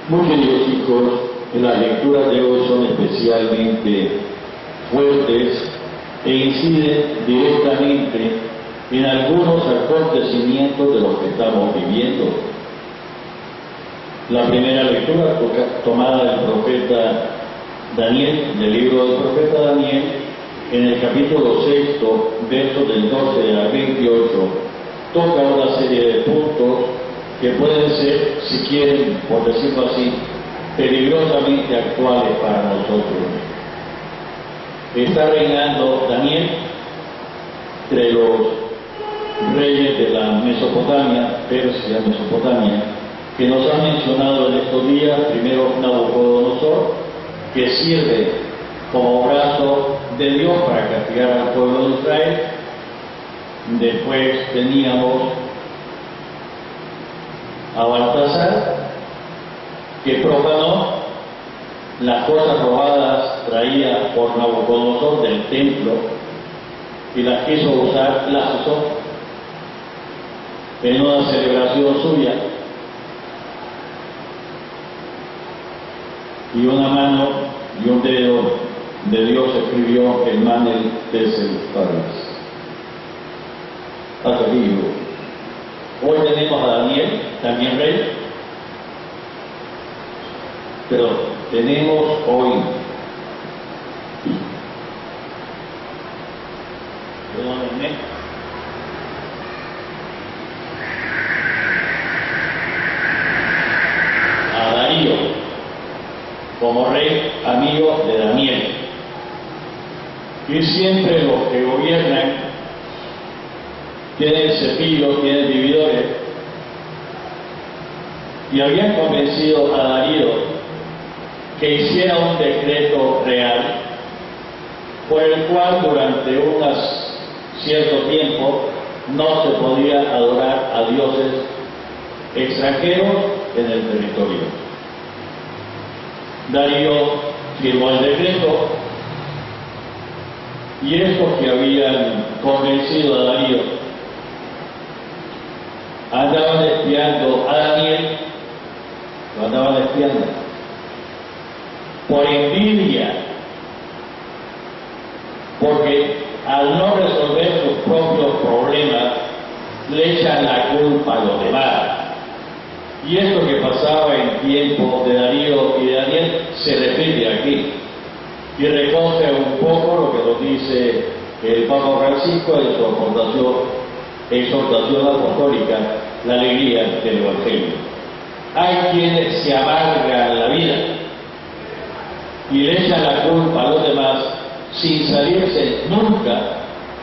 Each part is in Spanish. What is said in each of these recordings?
Muy queridos hijos, las lecturas de hoy son especialmente fuertes e inciden directamente en algunos acontecimientos de los que estamos viviendo. La primera lectura tomada del profeta Daniel, del libro del profeta Daniel, en el capítulo 6, versos del 12 al 28, toca una serie de puntos que pueden ser, si quieren, por decirlo así, peligrosamente actuales para nosotros. Está reinando Daniel entre los reyes de la Mesopotamia, Persia, Mesopotamia, que nos han mencionado en estos días. Primero Nabucodonosor, que sirve como brazo de Dios para castigar al pueblo de Israel. Después teníamos a Baltasar, que profanó las cosas robadas traídas por Nabucodonosor del templo y las quiso usar, las usó en una celebración suya, y una mano y un dedo de Dios escribió el Manel Teselfares. Hasta aquí yo. Hoy tenemos a Daniel, también rey, pero tenemos hoy a Darío como rey amigo de Daniel. Y siempre los que gobiernan tienen cepillos, tienen vividores, y habían convencido a Darío que hiciera un decreto real por el cual durante un cierto tiempo no se podía adorar a dioses extranjeros en el territorio. Darío firmó el decreto, y estos que habían convencido a Darío andaban espiando a Daniel, lo andaban espiando por envidia, porque al no resolver sus propios problemas le echan la culpa a los demás. Y esto que pasaba en tiempo de Darío y de Daniel se repite aquí, y recoge un poco lo que nos dice el Papa Francisco en su exhortación apostólica, la alegría del Evangelio. Hay quienes se amargan la vida y le echan la culpa a los demás sin salirse nunca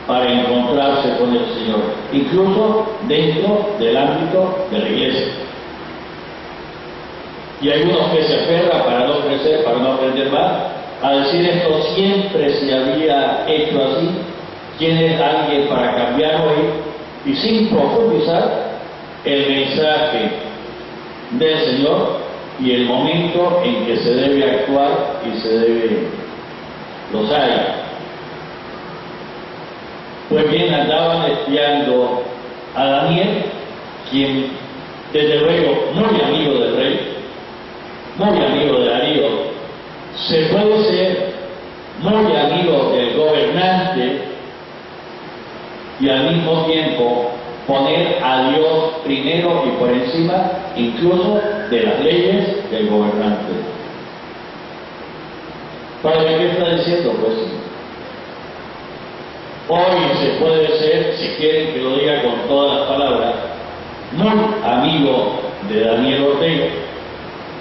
para encontrarse con el Señor, incluso dentro del ámbito de la iglesia. Y hay unos que se aferran para no crecer, para no aprender más, a decir esto siempre se había hecho así, ¿quién es alguien para cambiarlo hoy? Y sin profundizar el mensaje del Señor y el momento en que se debe actuar y se debe, los hay. Pues bien, andaban espiando a Daniel, quien desde luego muy amigo del rey, muy amigo de Darío, se puede ser muy amigo del gobernante y al mismo tiempo poner a Dios primero y por encima incluso de las leyes del gobernante. Padre, ¿qué está diciendo? Pues hoy se puede ser, si quieren que lo diga con todas las palabras, muy amigo de Daniel Ortega,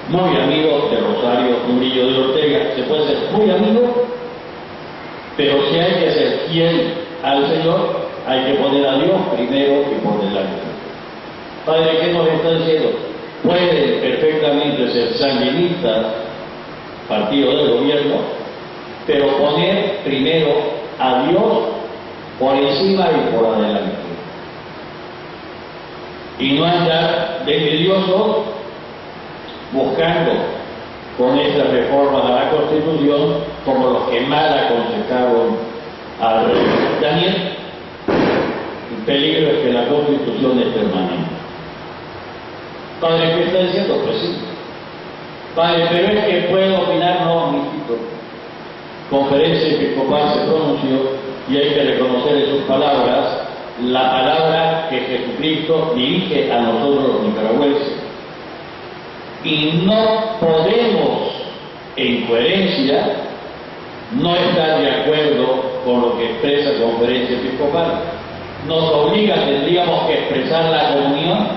muy amigo de Rosario Murillo de Ortega. Se puede ser muy amigo, pero si hay que ser fiel al Señor, hay que poner a Dios primero y por delante. Padre, ¿qué nos está diciendo? Pueden perfectamente ser sandinistas, partido del gobierno, pero poner primero a Dios por encima y por adelante. Y no andar de envidioso buscando con esta reforma de la Constitución como los que mal aconsejaron al rey Daniel. El peligro es que la Constitución es permanente. Padre, ¿qué está diciendo? Pues sí, Padre, pero es que puedo opinar, no, mijito. Conferencia Episcopal se pronunció y hay que reconocer en sus palabras la palabra que Jesucristo dirige a nosotros los nicaragüenses. Y no podemos, en coherencia, no estar de acuerdo con lo que expresa Conferencia Episcopal. Nos obliga, tendríamos que expresar la comunión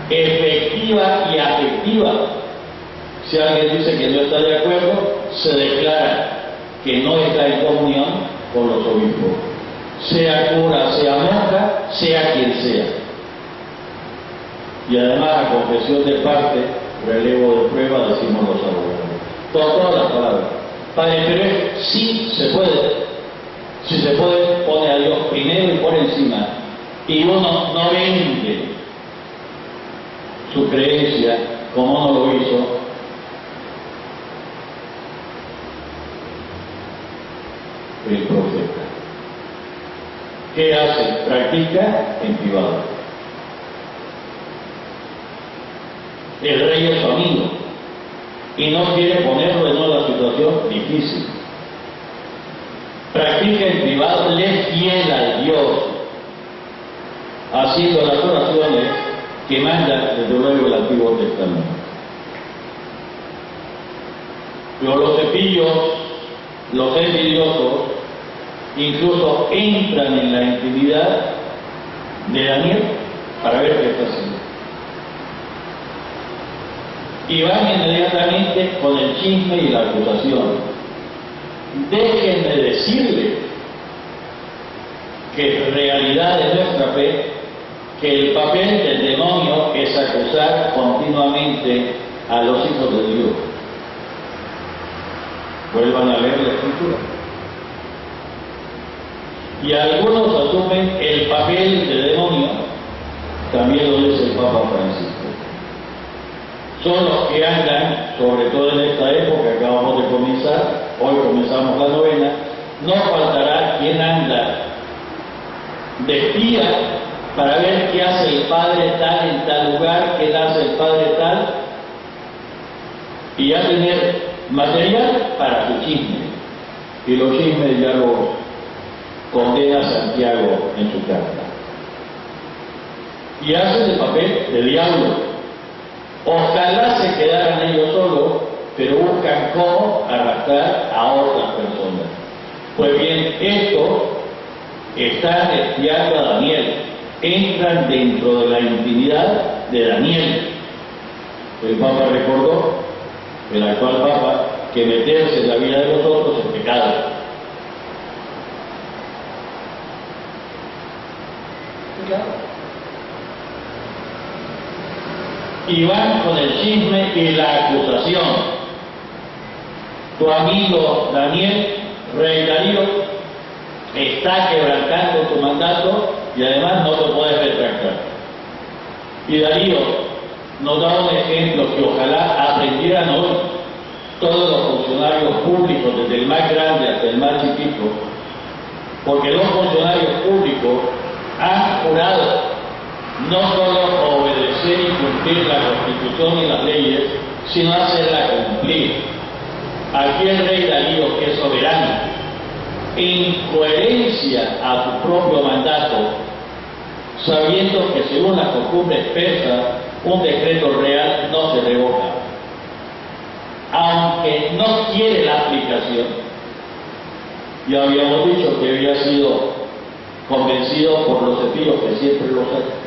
efectiva y afectiva. Si alguien dice que no está de acuerdo, se declara que no está en comunión con los obispos, sea cura, sea monja, sea quien sea. Y además, a confesión de parte, relevo de prueba, decimos los abogados. Todas las palabras. Padre, pero sí se puede. Si se puede, pone a Dios primero y por encima. Y uno no vende su creencia como no lo hizo el profeta. ¿Qué hace? Practica en privado. El rey es su amigo y no quiere ponerlo en una situación difícil. Practica en privado, le es fiel al Dios, haciendo las oraciones que manda desde luego el Antiguo Testamento. Pero los cepillos, los envidiosos, incluso entran en la intimidad de Daniel para ver qué está haciendo. Y van inmediatamente con el chisme y la acusación. Déjenme decirle que en realidad de nuestra fe, que el papel del demonio es acusar continuamente a los hijos de Dios. Vuelvan a leer la Escritura. Y algunos asumen el papel del demonio, también lo dice el Papa Francisco. Son los que andan, sobre todo en esta época que acabamos de comenzar, hoy comenzamos la novena, no faltará quien anda de espía para ver qué hace el padre tal en tal lugar, qué hace el padre tal, y ya tener material para su chisme. Y los chismes ya los condena Santiago en su carta. Y hacen el papel de diablo. Ojalá se quedaran ellos solos, pero buscan cómo arrastrar a otras personas. Pues bien, esto está espiando a Daniel. Entran dentro de la intimidad de Daniel. El Papa recordó, el actual Papa, que meterse en la vida de los otros es pecado. Y van con el chisme y la acusación. Tu amigo Daniel, rey Darío, está quebrantando tu mandato y además no te puedes retractar. Y Darío nos da un ejemplo que ojalá aprendieran hoy todos los funcionarios públicos, desde el más grande hasta el más chiquito, porque los funcionarios públicos han jurado no solo obedecer y cumplir la Constitución y las leyes, sino hacerla cumplir. Aquí el rey Darío, que es soberano, en coherencia a su propio mandato, sabiendo que según las costumbres persas, un decreto real no se revoca, aunque no quiere la aplicación. Ya habíamos dicho que había sido convencido por los cepillos, que siempre los hay.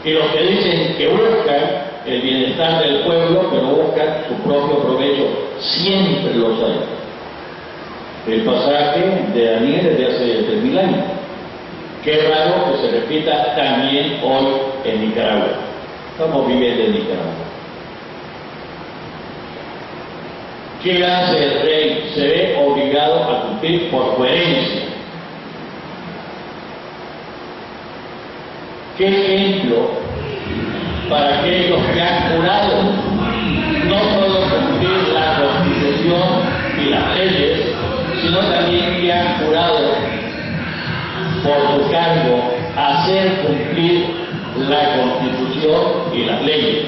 Y los que dicen que buscan el bienestar del pueblo, pero buscan su propio provecho, siempre los hay. El pasaje de Daniel es de hace 3000 años. Qué raro que se repita también hoy en Nicaragua. Estamos viviendo en Nicaragua. ¿Qué hace el rey? Se ve obligado a cumplir por coherencia. ¿Qué ejemplo para aquellos que han jurado no solo cumplir la Constitución y las leyes, sino también que han jurado por su cargo hacer cumplir la Constitución y las leyes?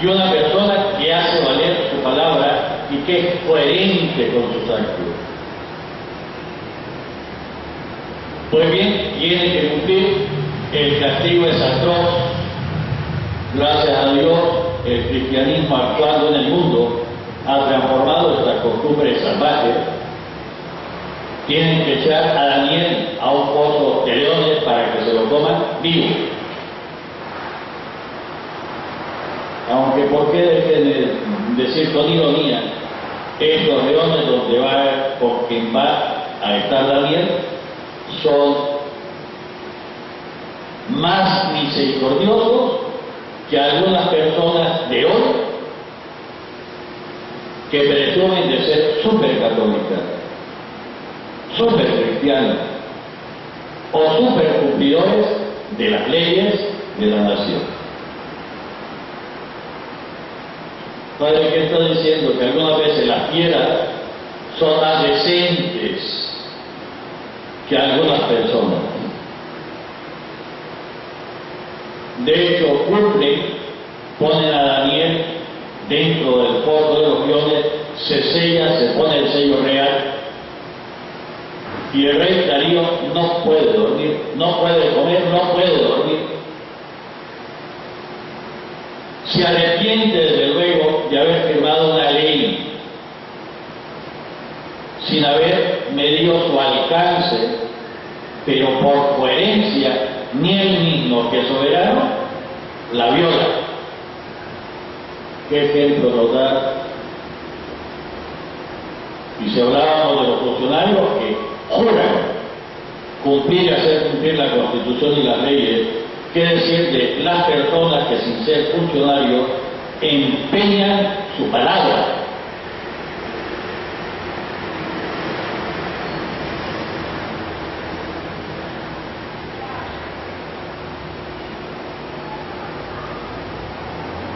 y una persona que hace valer su palabra y que es coherente con sus actos. Pues bien, tiene que cumplir, el castigo es atroz. Gracias a Dios, el cristianismo actuando en el mundo ha transformado estas costumbres salvajes. Tienen que echar a Daniel a un pozo de leones para que se lo coman vivo. Aunque, ¿por qué decir con ironía, estos leones donde va, por quien va a estar Daniel, son más misericordiosos que algunas personas de hoy que presumen de ser súper católicas, súper cristianos o súper cumplidores de las leyes de la nación. Padre, ¿qué está diciendo? Que algunas veces las fieras son más decentes que algunas personas. De hecho, cumplen, ponen a Daniel dentro del pozo de los leones, se sella, se pone el sello real, y el rey Darío no puede dormir, no puede comer, no puede dormir. Se arrepiente desde luego de haber firmado una ley sin haber medido su alcance, pero por coherencia ni él mismo que soberano la viola. ¿Qué ejemplo nos da? Y si hablábamos de los funcionarios que juran cumplir y hacer cumplir la Constitución y las leyes, ¿qué decir de las personas que sin ser funcionarios empeñan su palabra?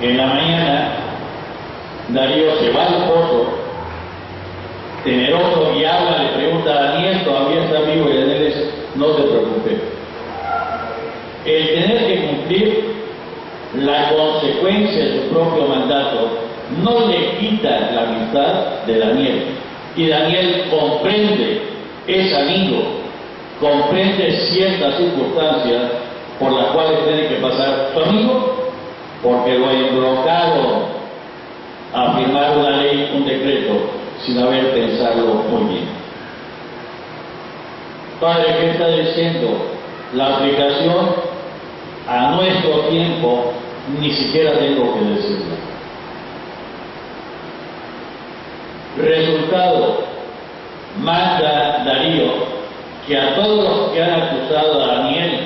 En la mañana, Darío se va al pozo, temeroso, y habla, le pregunta a Daniel, todavía está vivo, y Daniel dice, no te preocupes. El tener que cumplir la consecuencia de su propio mandato no le quita la amistad de Daniel. Y Daniel comprende, es amigo, comprende ciertas circunstancias por las cuales tiene que pasar su amigo, porque lo embrocaron a firmar una ley, un decreto, sin haber pensado muy bien. Padre, ¿qué está diciendo? La aplicación a nuestro tiempo ni siquiera tengo que decirlo. Resultado, manda Darío que a todos los que han acusado a Daniel,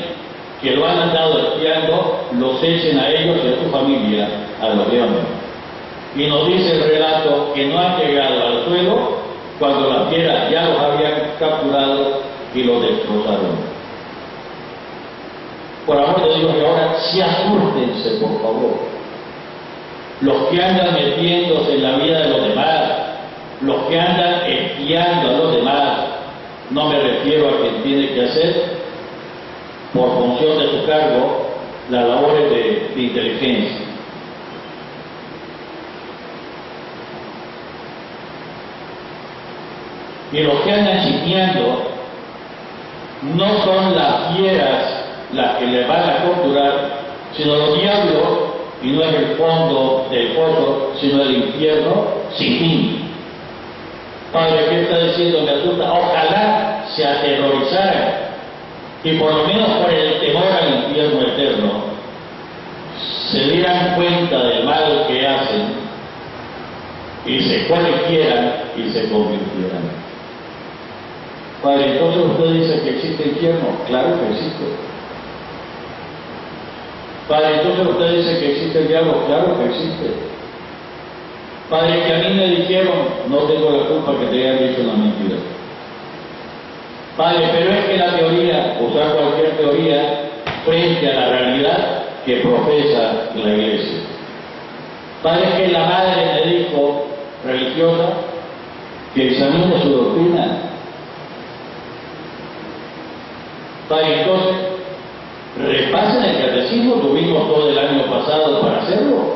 que lo han andado espiando, los echen a ellos y a su familia a los leones. Y nos dice el relato que no han llegado al suelo cuando las fieras ya los habían capturado y los destrozaron. Por amor de Dios, y ahora sí asúrtense, por favor. Los que andan metiéndose en la vida de los demás, los que andan espiando a los demás, no me refiero a quien tiene que hacer, por función de su cargo, las labores de inteligencia. Y los que andan chismeando no son las fieras las que le van a torturar, sino los diablos, y no es el fondo del pozo, sino el infierno sin fin. Padre, ¿qué está diciendo? Me asusta. Ojalá se aterrorizaran y por lo menos por el temor al infierno eterno se dieran cuenta del mal que hacen y se corrigieran y se convirtieran. Padre, entonces usted dice que existe infierno. Claro que existe. Padre, entonces usted dice que existe el diablo. Claro que existe. Padre, que a mí me dijeron, no tengo la culpa que te hayan dicho una mentira. Padre, pero es que la teoría, usar cualquier teoría frente a la realidad que profesa la Iglesia. Padre, es que la madre me dijo, religiosa, que examine su doctrina. Padre, entonces, repasen el catecismo, tuvimos todo el año pasado para hacerlo.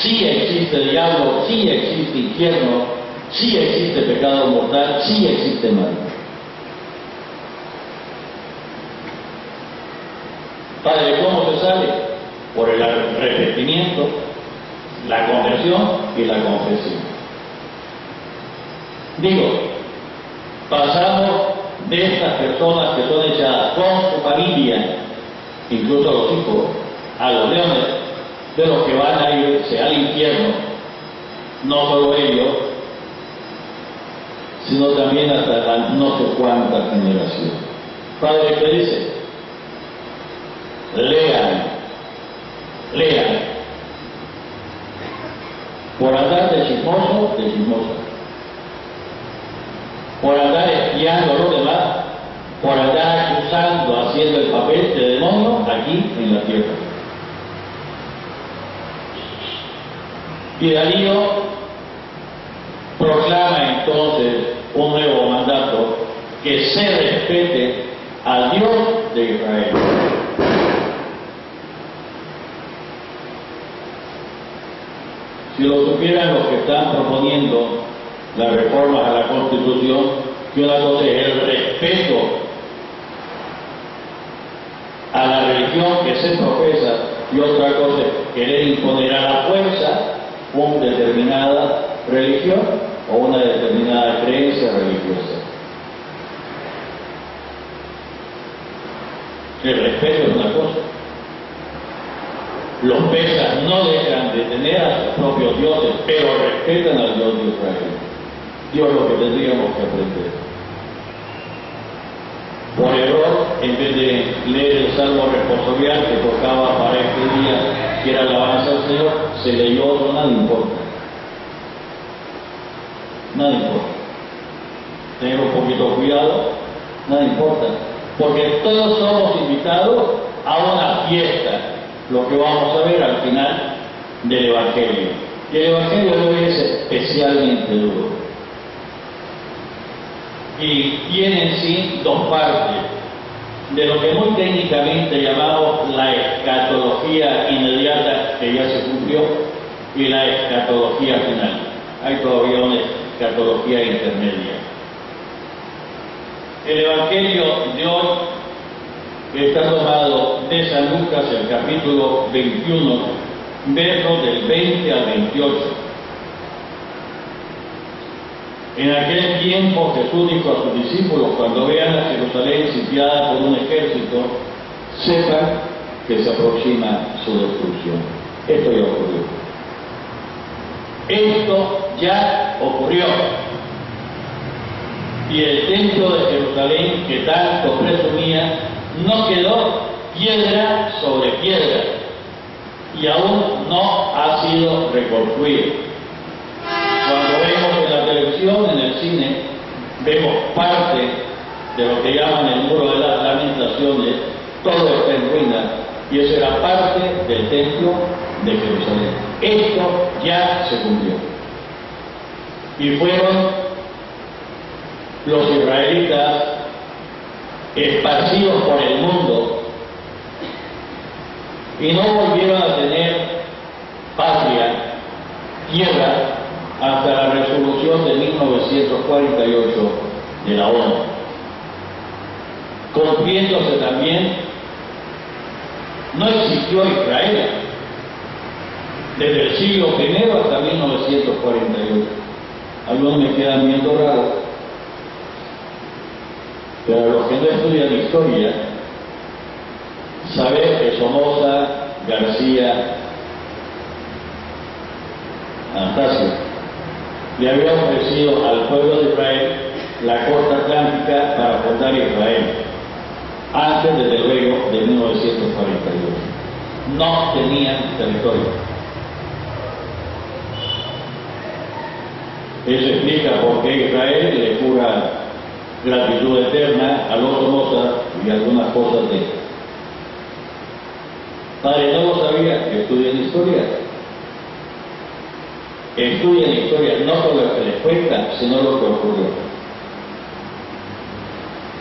sí existe diablo, sí existe infierno, sí existe pecado mortal, sí existe mal. Padre, ¿cómo se sale? Por el arrepentimiento, la conversión y la confesión. Digo, pasamos de estas personas que son echadas con su familia, incluso a los hijos, a los leones, de los que van a irse al infierno, no solo ellos, sino también hasta la no sé cuánta generación. Padre, ¿qué dice? Lean. Por andar de chismoso, por andar espiando a los demás, por andar acusando, haciendo el papel de demonio aquí en la tierra. Y Darío proclama entonces un nuevo mandato, que se respete al Dios de Israel. Si lo supieran los que están proponiendo las reformas a la Constitución, que una cosa es el respeto a la religión que se profesa y otra cosa es querer imponer a la fuerza una determinada religión o una determinada creencia religiosa. El respeto es una cosa. Los persas no dejan de tener a sus propios dioses, pero respetan al Dios de Israel. Dios es lo que tendríamos que aprender. Por error, en vez de leer el Salmo responsorial que tocaba para este día, que era alabanza al Señor, se leyó otro, nada importa. Nada importa. Tener un poquito de cuidado, nada importa. Porque todos somos invitados a una fiesta, lo que vamos a ver al final del Evangelio. Y el Evangelio de hoy es especialmente duro. Y tiene en sí dos partes, de lo que muy técnicamente llamamos la escatología inmediata, que ya se cumplió, y la escatología final. Hay todavía una escatología intermedia. El Evangelio de hoy está tomado de San Lucas, el capítulo 21, versos del 20 al 28. En aquel tiempo Jesús dijo a sus discípulos: cuando vean a Jerusalén sitiada por un ejército, sepan que se aproxima su destrucción. Esto ya ocurrió. Esto ya ocurrió. Y el templo de Jerusalén, que tanto presumía, no quedó piedra sobre piedra, y aún no ha sido reconstruido. Cuando vemos en la televisión, en el cine, vemos parte de lo que llaman el muro de las lamentaciones, todo está en ruinas, y eso era parte del templo de Jerusalén. Esto ya se cumplió. Y fueron los israelitas esparcidos por el mundo y no volvieron a tener patria, tierra, hasta la resolución de 1948 de la ONU, cumpliéndose también. No existió Israel desde el siglo I hasta 1948. Algunos me quedan viendo raro, pero los que no estudian historia, saber que Somoza, García, Anastasio le había ofrecido al pueblo de Israel la costa atlántica para fundar Israel, antes desde luego de 1948. No tenían territorio. Eso explica por qué Israel le jura gratitud eterna a los Somoza y algunas cosas de él. Padre, no lo sabía, que estudien historia. Estudien historia, no solo lo que les cuenta, sino lo que ocurrió.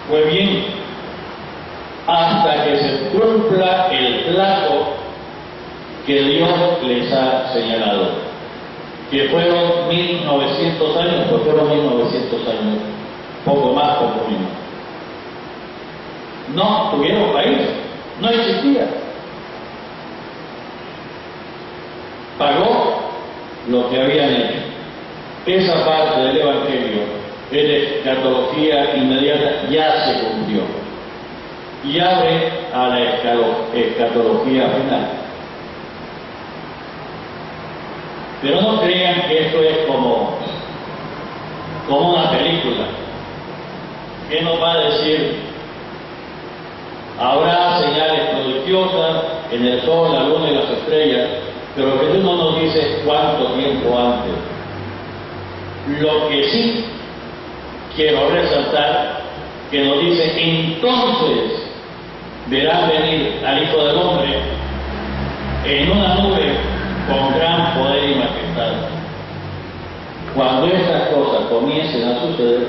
Pues bien, hasta que se cumpla el plazo que Dios les ha señalado, que fueron 1900 años, pues fueron 1900 años, poco más, poco menos. No tuvieron país, no existía. Pagó lo que habían hecho. Esa parte del Evangelio, en la escatología inmediata, ya se cumplió y abre a la escatología final. Pero no crean que esto es como una película. ¿Qué nos va a decir? Habrá señales prodigiosas en el sol, la luna y las estrellas, pero Jesús no nos dice cuánto tiempo antes. Lo que sí quiero resaltar, que nos dice: entonces verán venir al Hijo del Hombre en una nube con gran poder y majestad. Cuando estas cosas comiencen a suceder,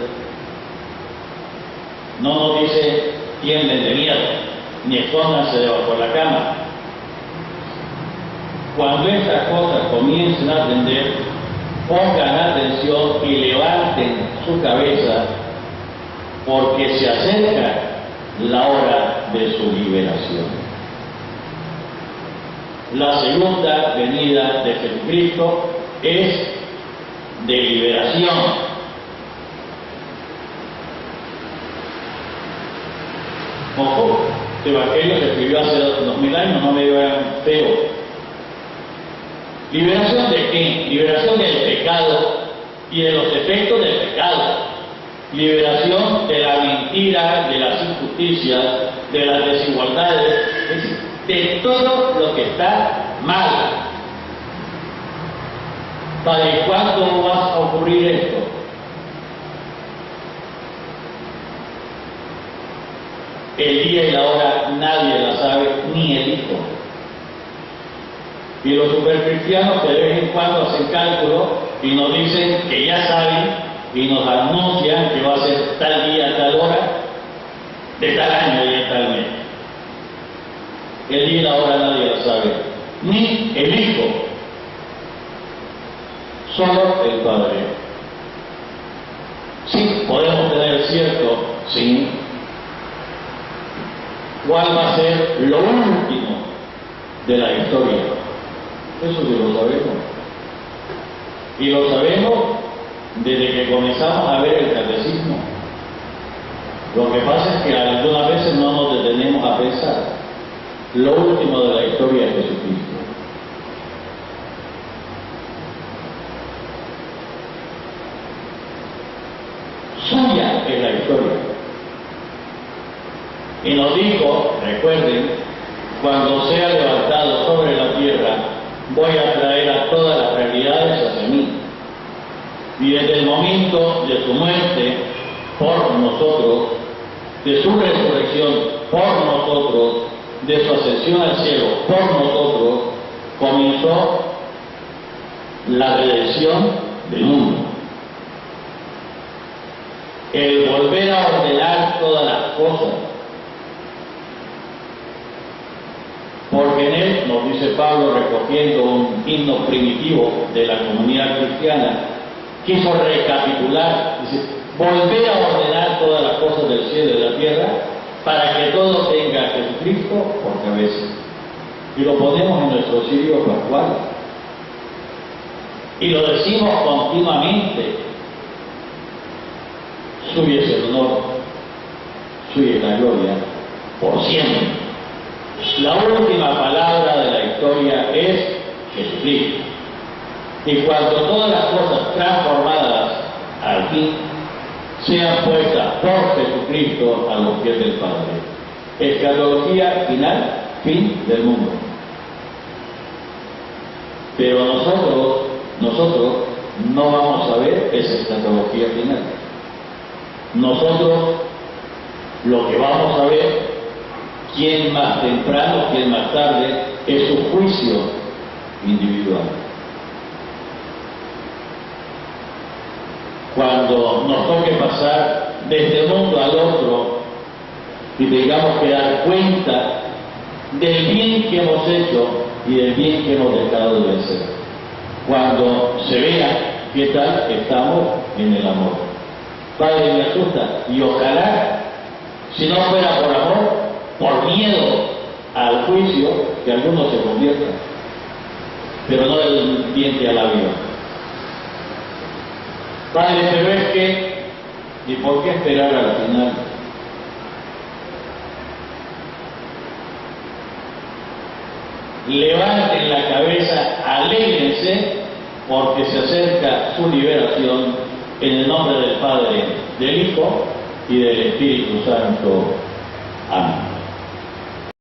no nos dice tiemblen de miedo, ni escóndanse debajo de la cama. Cuando estas cosas comiencen a atender, pongan atención y levanten su cabeza, porque se acerca la hora de su liberación. La segunda venida de Jesucristo es de liberación. Ojo, este Evangelio se escribió hace 2000 años, no me vean feo. ¿Liberación de qué? Liberación del pecado y de los efectos del pecado. Liberación de la mentira, de las injusticias, de las desigualdades, es decir, de todo lo que está mal. ¿Para cuándo va a ocurrir esto? El día y la hora nadie la sabe, ni el Hijo. Y los supercristianos de vez en cuando hacen cálculos y nos dicen que ya saben y nos anuncian que va a ser tal día, tal hora, de tal año y de tal mes. El día y la hora nadie la sabe, ni el Hijo, solo el Padre. Sí, podemos tener cierto, sí. ¿Cuál va a ser lo último de la historia? Eso sí lo sabemos. Y lo sabemos desde que comenzamos a ver el catecismo. Lo que pasa es que algunas veces no nos detenemos a pensar. Lo último de la historia es Jesucristo. Suya es la historia. Y nos dijo, recuerden, cuando sea levantado sobre la tierra, voy a traer a todas las realidades hacia mí. Y desde el momento de su muerte por nosotros, de su resurrección por nosotros, de su ascensión al cielo por nosotros, comenzó la redención del mundo. El volver a ordenar todas las cosas. Porque en él, nos dice Pablo, recogiendo un himno primitivo de la comunidad cristiana, quiso recapitular, dice, volver a ordenar todas las cosas del cielo y de la tierra para que todo tenga a Jesucristo por cabeza. Y lo ponemos en nuestro cirio pascual. Y lo decimos continuamente. Suyo es el honor, suya es la gloria, por siempre. La última palabra de la historia es Jesucristo. Y cuando todas las cosas transformadas al fin sean puestas por Jesucristo a los pies del Padre. Escatología final, fin del mundo. Pero nosotros no vamos a ver esa escatología final. Nosotros lo que vamos a ver, quién más temprano, quién más tarde, es su juicio individual. Cuando nos toque pasar de este mundo al otro y tengamos que dar cuenta del bien que hemos hecho y del bien que hemos dejado de hacer. Cuando se vea qué tal estamos en el amor. Padre, me asusta, y ojalá, si no fuera por amor, por miedo al juicio, que algunos se conviertan, pero no el diente a la vida. Padre, pero es que, ¿y por qué esperar al final? Levanten la cabeza, alégrense, porque se acerca su liberación, en el nombre del Padre, del Hijo y del Espíritu Santo. Amén.